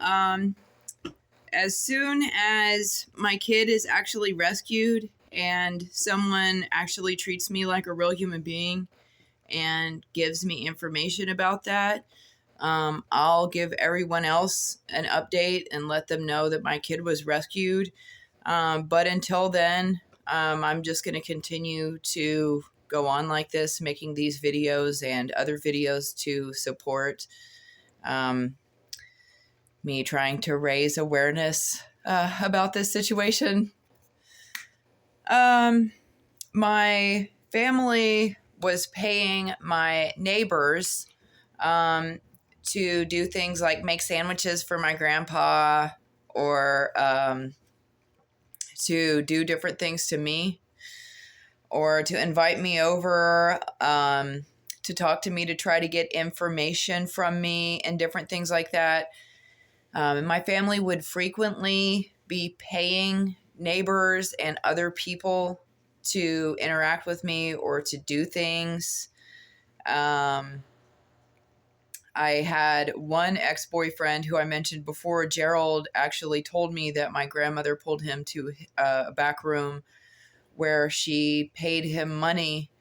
As soon as my kid is actually rescued and someone actually treats me like a real human being and gives me information about that, I'll give everyone else an update and let them know that my kid was rescued. But until then, I'm just going to continue to go on like this, making these videos and other videos to support me trying to raise awareness about this situation. My family was paying my neighbors to do things like make sandwiches for my grandpa or to do different things to me or to invite me over to talk to me, to try to get information from me and different things like that. And my family would frequently be paying neighbors and other people to interact with me or to do things. I had one ex-boyfriend who I mentioned before, Gerald, actually told me that my grandmother pulled him to a back room where she paid him money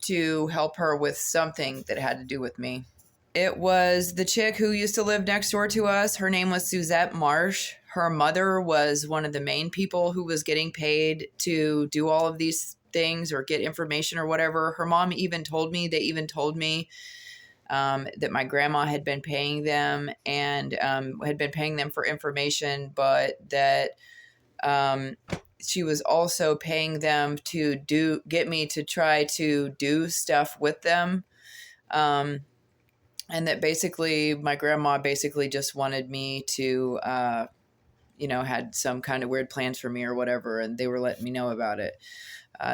to help her with something that had to do with me. It was the chick who used to live next door to us. Her name was Suzette Marsh. Her mother was one of the main people who was getting paid to do all of these things or get information or whatever. Her mom even told me, that my grandma had been paying them and had been paying them for information, but that she was also paying them to get me to try to do stuff with them. And that basically my grandma basically just wanted me to, had some kind of weird plans for me or whatever. And they were letting me know about it.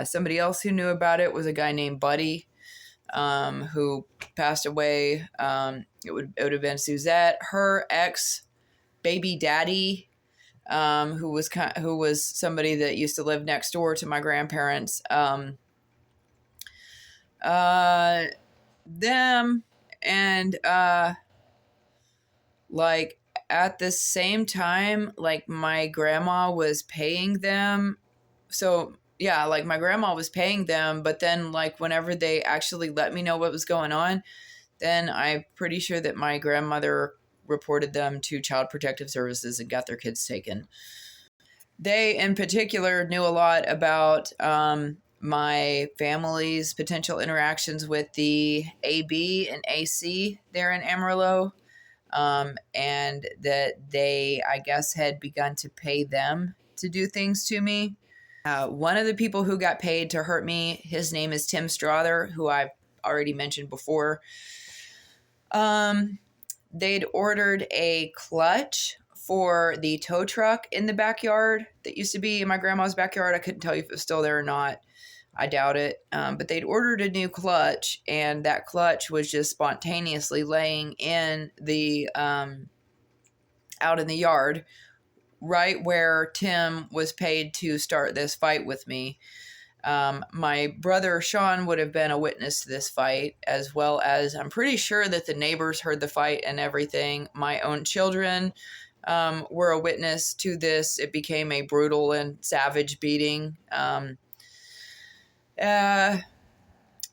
Somebody else who knew about it was a guy named Buddy, who passed away. It would have been Suzette, her ex baby daddy, who was somebody that used to live next door to my grandparents. Them and like at the same time, like my grandma was paying them. So yeah, like my grandma was paying them, but then like whenever they actually let me know what was going on, then I'm pretty sure that my grandmother reported them to Child Protective Services and got their kids taken. They in particular knew a lot about my family's potential interactions with the AB and AC there in Amarillo, and that they, I guess, had begun to pay them to do things to me. One of the people who got paid to hurt me, his name is Tim Strother, who I've already mentioned before. They'd ordered a clutch for the tow truck in the backyard that used to be in my grandma's backyard. I couldn't tell you if it was still there or not. I doubt it. But they'd ordered a new clutch, and that clutch was just spontaneously laying in the out in the yard, right where Tim was paid to start this fight with me. My brother Sean would have been a witness to this fight, as well as I'm pretty sure that the neighbors heard the fight and everything. My own children were a witness to this. It became a brutal and savage beating.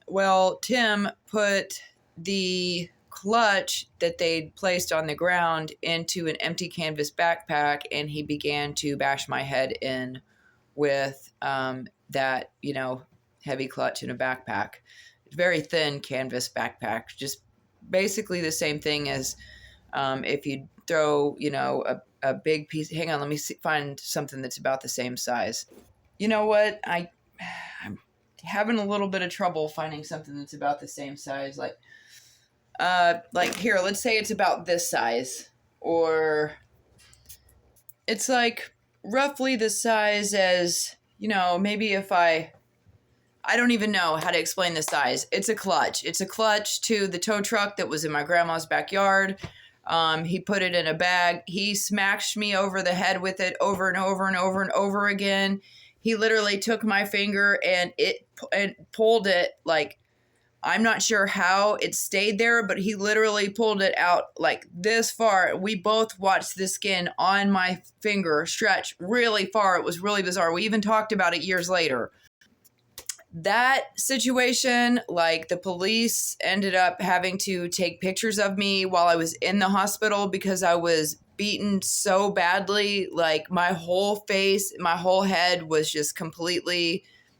Well, Tim put the clutch that they'd placed on the ground into an empty canvas backpack, and he began to bash my head in with that, heavy clutch in a backpack. Very thin canvas backpack, just basically the same thing as if you throw, a big piece. Hang on, let me find something that's about the same size. You know what? I'm having a little bit of trouble finding something that's about the same size. Like here, let's say it's about this size, or it's like roughly the size as, maybe if I don't even know how to explain the size. It's a clutch. It's a clutch to the tow truck that was in my grandma's backyard. He put it in a bag. He smashed me over the head with it over and over and over and over again. He literally took my finger and pulled it like I'm not sure how it stayed there, but he literally pulled it out like this far. We both watched the skin on my finger stretch really far. It was really bizarre. We even talked about it years later. That situation, like the police ended up having to take pictures of me while I was in the hospital because I was beaten so badly. Like my whole face, my whole head was just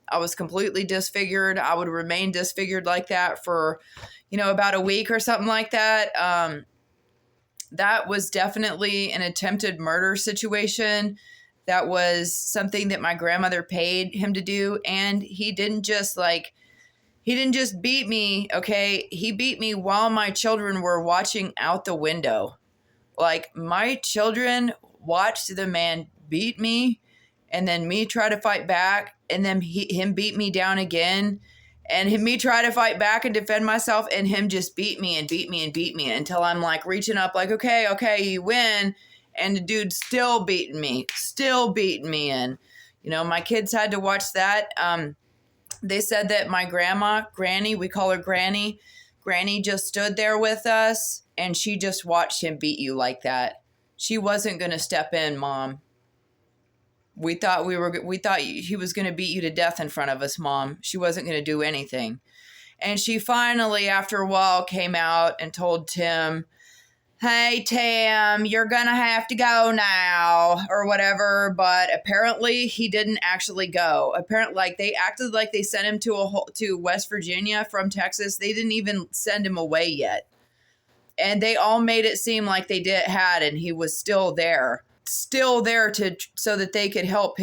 I was completely disfigured. I would remain disfigured like that for, about a week or something like that. That was definitely an attempted murder situation. That was something that my grandmother paid him to do. And he didn't just beat me. Okay. He beat me while my children were watching out the window. Like my children watched the man beat me and then me try to fight back and then him beat me down again and me try to fight back and defend myself and him just beat me and beat me and beat me until I'm like reaching up like, okay, you win. And the dude's still beating me. And, my kids had to watch that. They said that my Granny, we call her Granny just stood there with us and she just watched him beat you like that. She wasn't going to step in, Mom. We thought he was going to beat you to death in front of us, Mom. She wasn't going to do anything. And she finally, after a while, came out and told Tim, hey, Tim, you're going to have to go now or whatever. But apparently he didn't actually go. Apparently, they acted like they sent him to West Virginia from Texas. They didn't even send him away yet. And they all made it seem like they and he was still there so that they could help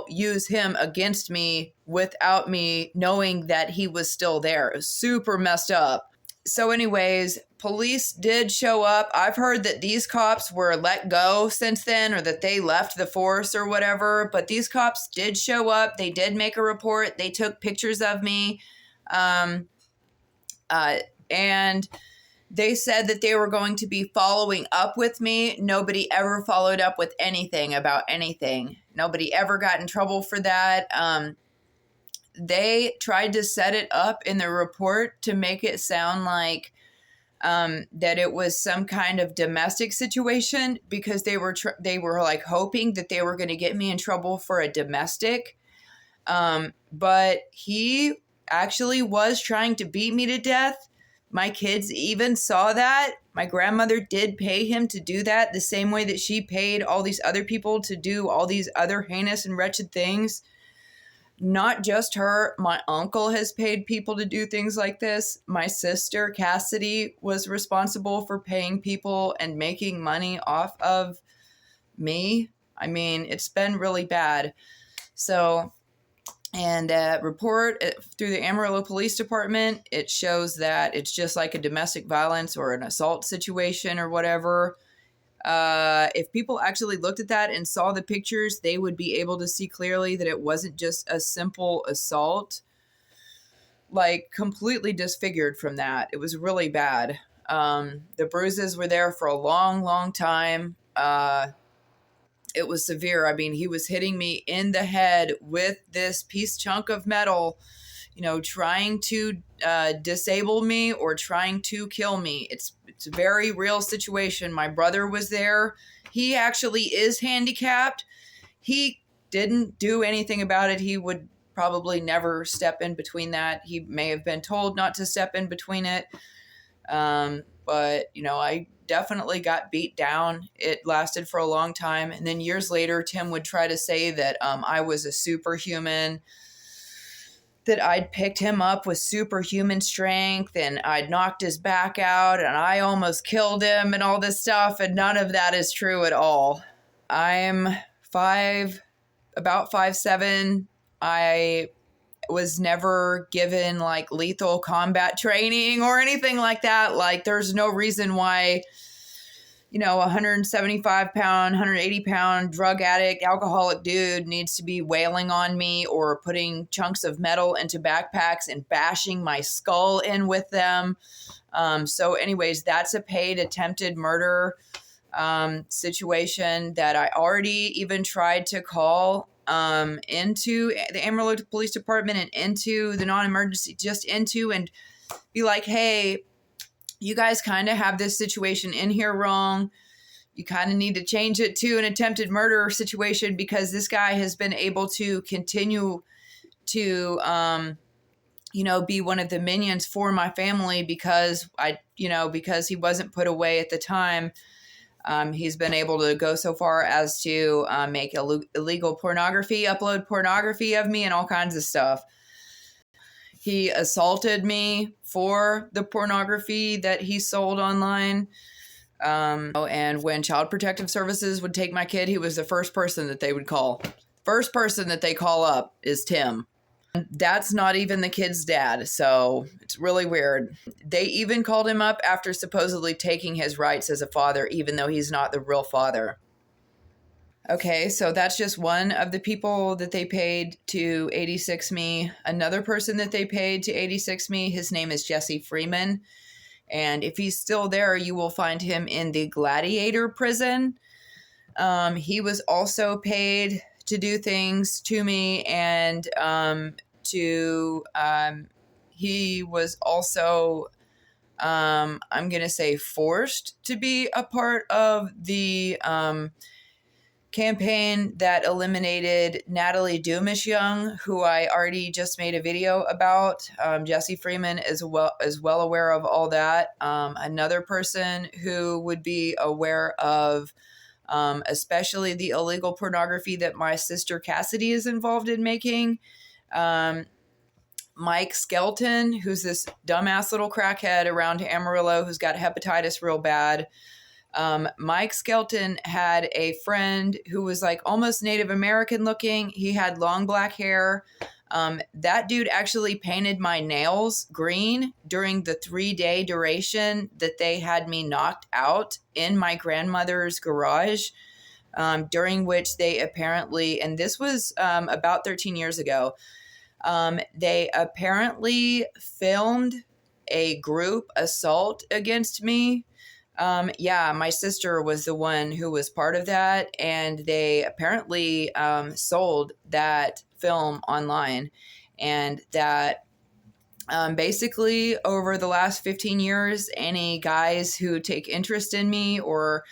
use him against me without me knowing that he was still there. It was super messed up. So anyways, police did show up. I've heard that these cops were let go since then or that they left the force or whatever, but these cops did show up. They did make a report. They took pictures of me. And they said that they were going to be following up with me. Nobody ever followed up with anything about anything. Nobody ever got in trouble for that. They tried to set it up in the report to make it sound like that it was some kind of domestic situation because they were like hoping that they were going to get me in trouble for a domestic. But he actually was trying to beat me to death. My kids even saw that. My grandmother did pay him to do that the same way that she paid all these other people to do all these other heinous and wretched things. Not just her. My uncle has paid people to do things like this. My sister, Cassidy, was responsible for paying people and making money off of me. I mean, it's been really bad. So, and report through the Amarillo Police Department, it shows that it's just like a domestic violence or an assault situation or whatever. If people actually looked at that and saw the pictures, they would be able to see clearly that it wasn't just a simple assault. Like completely disfigured from that. It was really bad. The bruises were there for a long, long time. It was severe. I mean, he was hitting me in the head with this chunk of metal, trying to disable me or trying to kill me. It's a very real situation. My brother was there. He actually is handicapped. He didn't do anything about it. He would probably never step in between that. He may have been told not to step in between it. But, I definitely got beat down. It lasted for a long time. And then years later, Tim would try to say that I was a superhuman, that I'd picked him up with superhuman strength and I'd knocked his back out and I almost killed him and all this stuff. And none of that is true at all. I'm about 5'7". I was never given like lethal combat training or anything like that. Like there's no reason why, 175 pound, 180 pound drug addict, alcoholic dude needs to be wailing on me or putting chunks of metal into backpacks and bashing my skull in with them. So anyways, that's a paid attempted murder situation that I already even tried to call into the Amarillo Police Department and into the non-emergency, just into, and be like, hey, you guys kind of have this situation in here wrong. You kind of need to change it to an attempted murder situation because this guy has been able to continue to, be one of the minions for my family because because he wasn't put away at the time. He's been able to go so far as to make illegal pornography, upload pornography of me and all kinds of stuff. He assaulted me for the pornography that he sold online. And when Child Protective Services would take my kid, he was the first person that they would call. First person that they call up is Tim. That's not even the kid's dad, so it's really weird. They even called him up after supposedly taking his rights as a father, even though he's not the real father. Okay, so that's just one of the people that they paid to 86 me. Another person that they paid to 86 me, his name is Jesse Freeman. And if he's still there, you will find him in the Gladiator prison. He was also paid to do things to me, and he was also, I'm going to say, forced to be a part of the campaign that eliminated Natalie Dumas-Young, who I already just made a video about. Jesse Freeman is well aware of all that. Another person who would be aware of especially the illegal pornography that my sister Cassidy is involved in making. Mike Skelton, who's this dumbass little crackhead around Amarillo who's got hepatitis real bad. Mike Skelton had a friend who was like almost Native American looking. He had long black hair. That dude actually painted my nails green during the 3-day duration that they had me knocked out in my grandmother's garage, during which they apparently, and this was about 13 years ago, they apparently filmed a group assault against me. My sister was the one who was part of that, and they apparently sold that film online, and that basically over the last 15 years, any guys who take interest in me or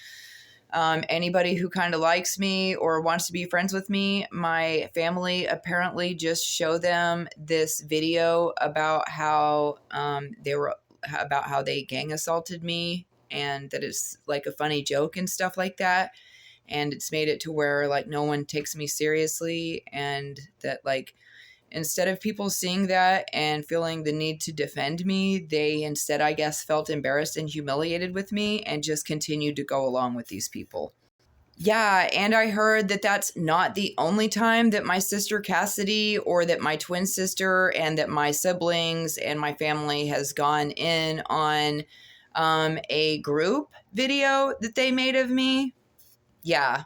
anybody who kind of likes me or wants to be friends with me, my family apparently just show them this video about how they gang assaulted me, and that it's like a funny joke and stuff like that. And it's made it to where like no one takes me seriously, and that like instead of people seeing that and feeling the need to defend me, they instead, I guess, felt embarrassed and humiliated with me and just continued to go along with these people. Yeah, and I heard that that's not the only time that my sister Cassidy or that my twin sister and that my siblings and my family has gone in on a group video that they made of me. Yeah.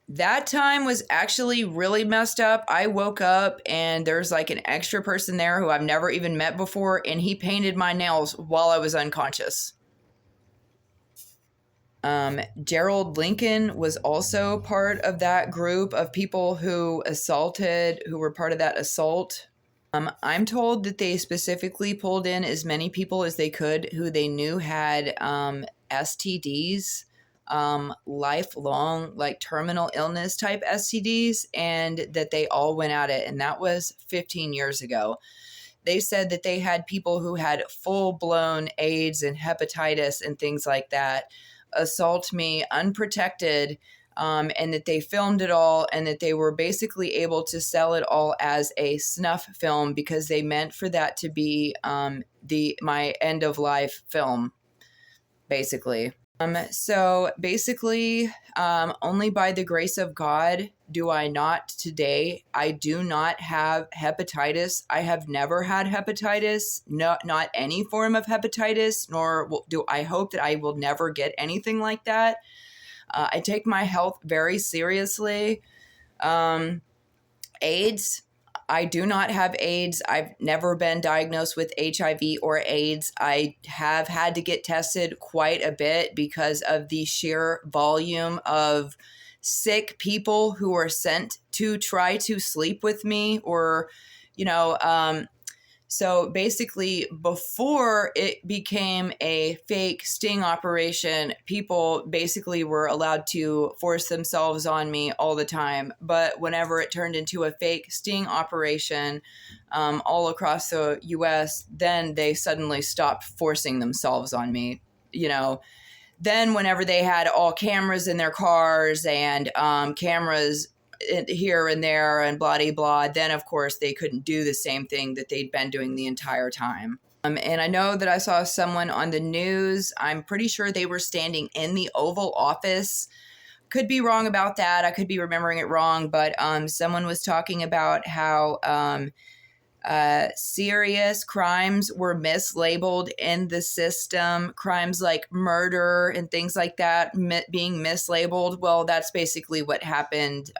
That time was actually really messed up. I woke up and there's like an extra person there who I've never even met before, and he painted my nails while I was unconscious. Gerald Lincoln was also part of that group of people who were part of that assault. I'm told that they specifically pulled in as many people as they could who they knew had STDs, lifelong, like terminal illness type STDs, and that they all went at it. And that was 15 years ago. They said that they had people who had full-blown AIDS and hepatitis and things like that assault me unprotected, and that they filmed it all, and that they were basically able to sell it all as a snuff film because they meant for that to be my end of life film, basically. So basically, only by the grace of God do I not today. I do not have hepatitis. I have never had hepatitis, not any form of hepatitis, nor do I hope that I will never get anything like that. I take my health very seriously. AIDS, I do not have AIDS. I've never been diagnosed with HIV or AIDS. I have had to get tested quite a bit because of the sheer volume of sick people who were sent to try to sleep with me, or, so basically, before it became a fake sting operation, people basically were allowed to force themselves on me all the time. But whenever it turned into a fake sting operation all across the US, then they suddenly stopped forcing themselves on me. Then whenever they had all cameras in their cars and cameras here and there and blah, blah, blah, then of course they couldn't do the same thing that they'd been doing the entire time. And I know that I saw someone on the news, I'm pretty sure they were standing in the Oval Office. Could be wrong about that. I could be remembering it wrong, but someone was talking about how serious crimes were mislabeled in the system, crimes like murder and things like that being mislabeled. Well, that's basically what happened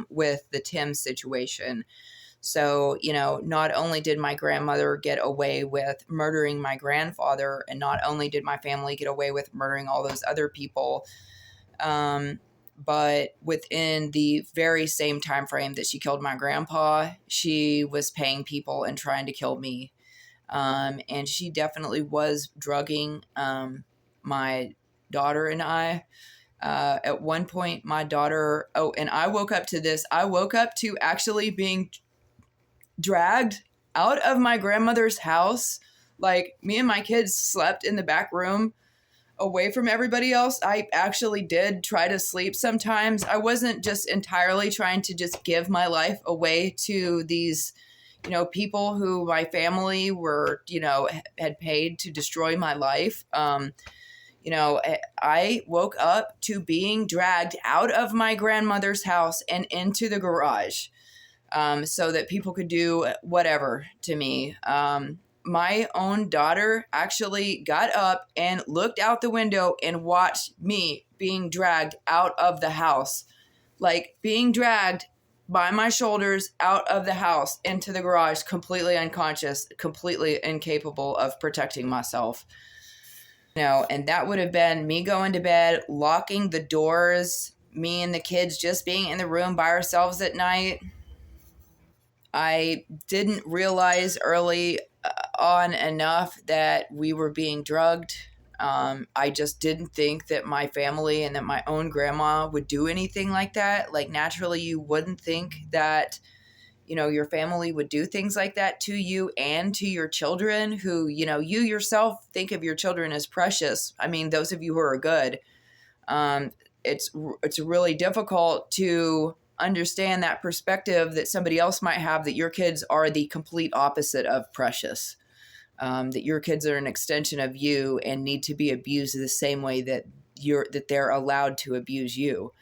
with the Tim situation. So, not only did my grandmother get away with murdering my grandfather, and not only did my family get away with murdering all those other people, but within the very same time frame that she killed my grandpa, she was paying people and trying to kill me. And she definitely was drugging my daughter and I. At one point, my daughter, and I woke up to this. I woke up to actually being dragged out of my grandmother's house. Like, me and my kids slept in the back room away from everybody else. I actually did try to sleep sometimes. I wasn't just entirely trying to just give my life away to these, people who my family were, had paid to destroy my life. I woke up to being dragged out of my grandmother's house and into the garage so that people could do whatever to me. My own daughter actually got up and looked out the window and watched me being dragged out of the house, like being dragged by my shoulders out of the house into the garage, completely unconscious, completely incapable of protecting myself. And that would have been me going to bed, locking the doors, me and the kids just being in the room by ourselves at night. I didn't realize early on enough that we were being drugged. I just didn't think that my family and that my own grandma would do anything like that. Like, naturally, you wouldn't think that, your family would do things like that to you and to your children who, you yourself think of your children as precious. I mean, those of you who are good, it's really difficult to understand that perspective that somebody else might have, that your kids are the complete opposite of precious, that your kids are an extension of you and need to be abused the same way that they're allowed to abuse you.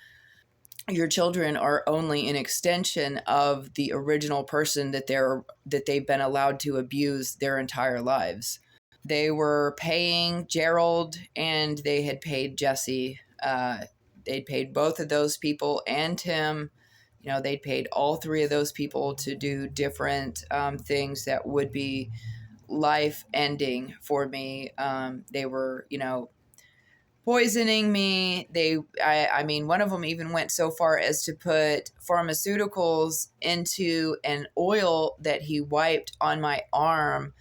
Your children are only an extension of the original person that they've been allowed to abuse their entire lives. They were paying Gerald and they had paid Jesse. They'd paid both of those people and Tim. They'd paid all three of those people to do different things that would be life ending for me. They were, poisoning me. I mean, one of them even went so far as to put pharmaceuticals into an oil that he wiped on my arm,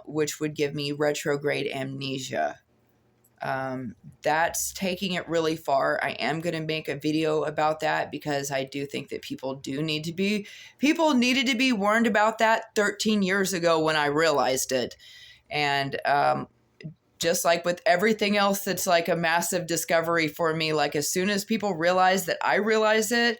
which would give me retrograde amnesia. That's taking it really far. I am going to make a video about that because I do think that people needed to be warned about that 13 years ago when I realized it. And, just like with everything else, that's like a massive discovery for me. Like, as soon as people realize that I realize it,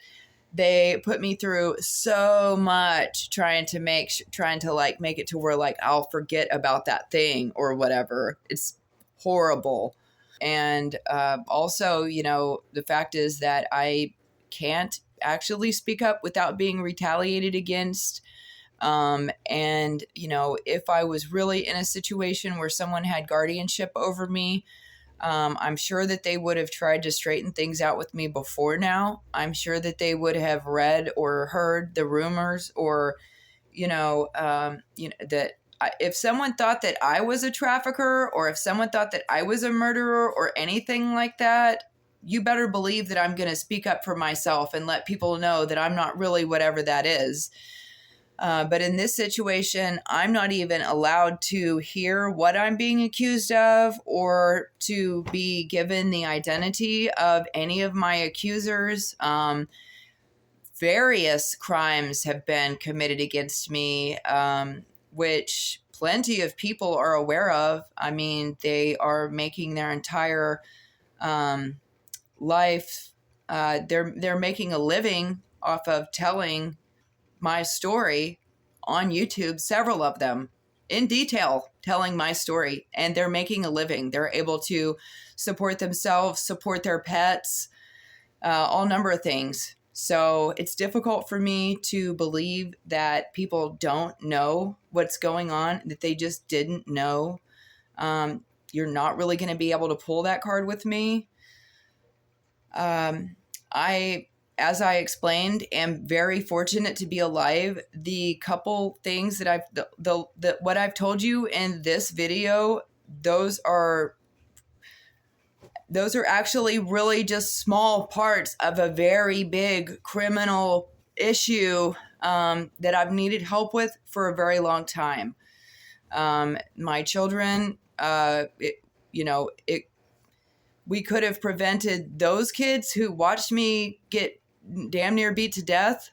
they put me through so much trying to make it to where like I'll forget about that thing or whatever. It's horrible. And also, the fact is that I can't actually speak up without being retaliated against. And, if I was really in a situation where someone had guardianship over me, I'm sure that they would have tried to straighten things out with me before now. I'm sure that they would have read or heard the rumors or, that if someone thought that I was a trafficker or if someone thought that I was a murderer or anything like that, you better believe that I'm going to speak up for myself and let people know that I'm not really whatever that is. But in this situation, I'm not even allowed to hear what I'm being accused of or to be given the identity of any of my accusers. Various crimes have been committed against me, which plenty of people are aware of. I mean, they are making their entire life. They're making a living off of telling my story on YouTube, several of them in detail telling my story, and they're making a living. They're able to support themselves, support their pets, all number of things. So it's difficult for me to believe that people don't know what's going on, that they just didn't know. You're not really going to be able to pull that card with me. As I explained, am very fortunate to be alive. The couple things that what I've told you in this video, those are actually really just small parts of a very big criminal issue that I've needed help with for a very long time. My children, we could have prevented those kids who watched me get damn near beat to death.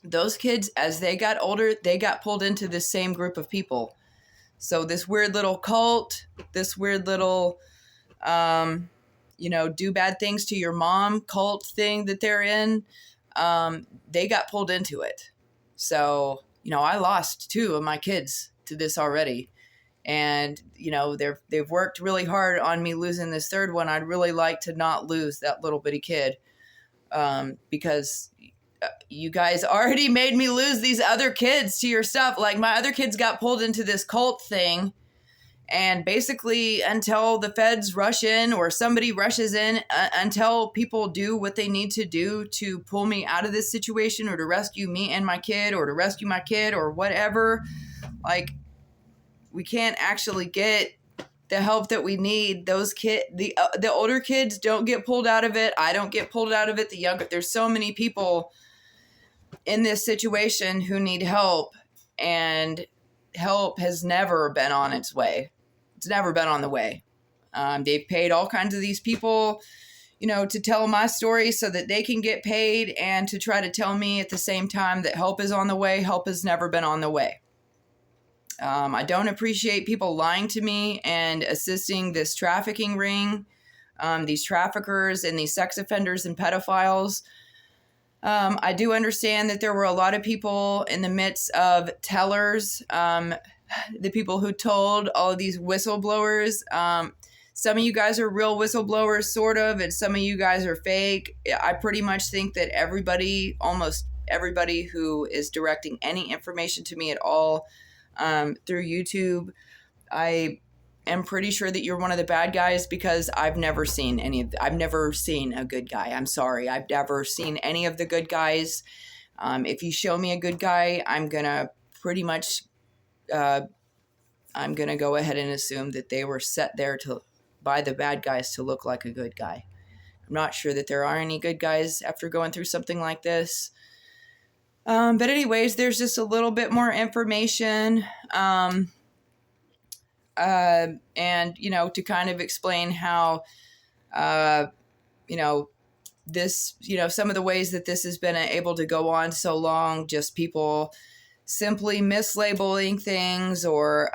Those kids, as they got older, they got pulled into the same group of people. So this weird little cult, this weird little, do bad things to your mom cult thing that they're in, they got pulled into it. So, I lost 2 of my kids to this already. And, they've worked really hard on me losing this 3rd one. I'd really like to not lose that little bitty kid. Because you guys already made me lose these other kids to your stuff. Like, my other kids got pulled into this cult thing, and basically until the feds rush in or somebody rushes in, until people do what they need to do to pull me out of this situation or to rescue me and my kid or to rescue my kid or whatever, like, we can't actually get the help that we need. Those the older kids don't get pulled out of it. I don't get pulled out of it. The younger, there's so many people in this situation who need help, and help has never been on its way. It's never been on the way. They've paid all kinds of these people, to tell my story so that they can get paid and to try to tell me at the same time that help is on the way. Help has never been on the way. I don't appreciate people lying to me and assisting this trafficking ring, these traffickers and these sex offenders and pedophiles. I do understand that there were a lot of people in the midst of tellers, the people who told all of these whistleblowers. Some of you guys are real whistleblowers, sort of, and some of you guys are fake. I pretty much think that almost everybody who is directing any information to me at all through YouTube, I am pretty sure that you're one of the bad guys, because I've never seen I've never seen a good guy. I'm sorry. I've never seen any of the good guys. If you show me a good guy, I'm going to pretty much, I'm going to go ahead and assume that they were set there by the bad guys to look like a good guy. I'm not sure that there are any good guys after going through something like this. But anyways, there's just a little bit more information, and, to kind of explain how, this, some of the ways that this has been able to go on so long, just people simply mislabeling things or,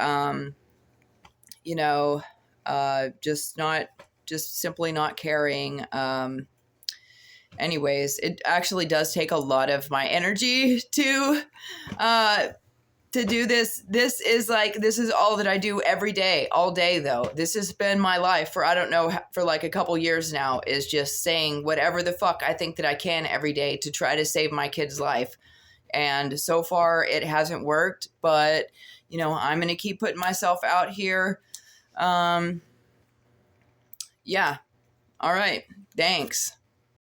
just simply not caring. Anyways, it actually does take a lot of my energy to do this. This is all that I do every day, all day though. This has been my life for like a couple years now, is just saying whatever the fuck I think that I can every day to try to save my kid's life. And so far it hasn't worked, but I'm going to keep putting myself out here. Yeah. All right. Thanks.